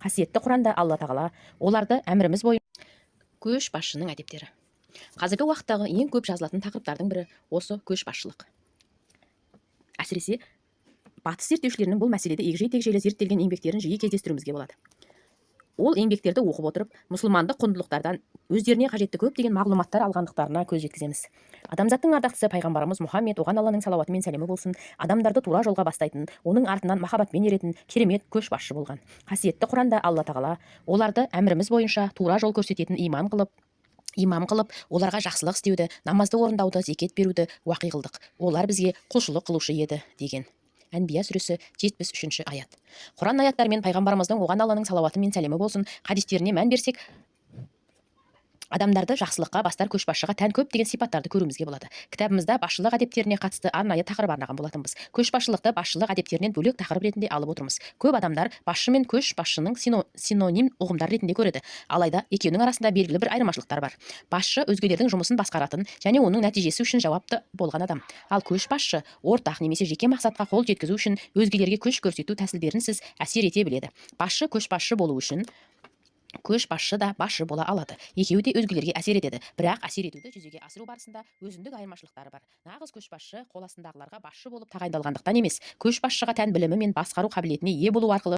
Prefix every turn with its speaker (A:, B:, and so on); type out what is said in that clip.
A: Қасиетті Құранда Алла тағала оларды әміріміз бойынша көшбасшының әдептері. Қазіргі уақыттағы ең көп жазылатын тақырыптардың бірі осы көшбасшылық. Әсіресе батыс зерттеушілерінің бұл мәселеде егжей-тегжейлі зерттелген еңбектерін жиі кездестіруімізге болады. Ол еңбектерді оқып отырып, мұсылмандық құндылықтардан өздеріне қажетті көптеген мағлұматтар алғандықтарына көз жеткіземіз. Адамзаттың ардақтысы пайғамбарымыз Мұхаммед, оған Алланың салауаты мен сәлемі болсын, адамдарды тура жолға бастайтын, оның артынан махаббатпен еретін керемет көшбасшы болған. Қасиетті Құранда Алла тағала оларды әміріміз бойынша тура жол көрсететін имам қылып, оларға жақсылық істеуді, намазды орындауды, зекет беруді уақи қылдық. Олар бізге құлшылық қылушы еді деген. Әнбия сүресі 73 аят. Құран аяттары мен пайғамбарымыздың, оған Алланың салауаты мен сәлемі болсын, хадистеріне мән берсек, адамдарды жақсылыққа бастар көшбасшыға тән көптеген сипаттарды көруімізге болады. Кітабымызда басшылық әдептеріне қатысты арнайы тақырып арнаған болатынбыз. Көшбасшылықты басшылық әдептерінен бөлек тақырып ретінде алып отырмыз. Көп адамдар басшы мен көшбасшының синоним ұғымдар ретінде көреді. Алайда екеуінің арасында белгілі бір айырмашылықтар бар. Басшы өзгелердің жұмысын басқаратын және оның нәтижесі үшін жауапты болған адам. Ал көшбасшы ортақ немесе жеке мақсатқа қол жеткізу үшін өзгелерге күш көрсету тәсілдерінсіз әсер ете біледі. Басшы көшбасшы болу үшін көшбасшы да басшы бола алады. Екеуі де өзгелерге әсер етеді, бірақ әсер етуді жүзеге асыру барысында өзіндік айырмашылықтары бар. Нағыз көшбасшы қол астындағыларға басшы болып тағайындалғандықтан емес, көшбасшыға тән білімі мен басқару қабілетіне ие болу арқылы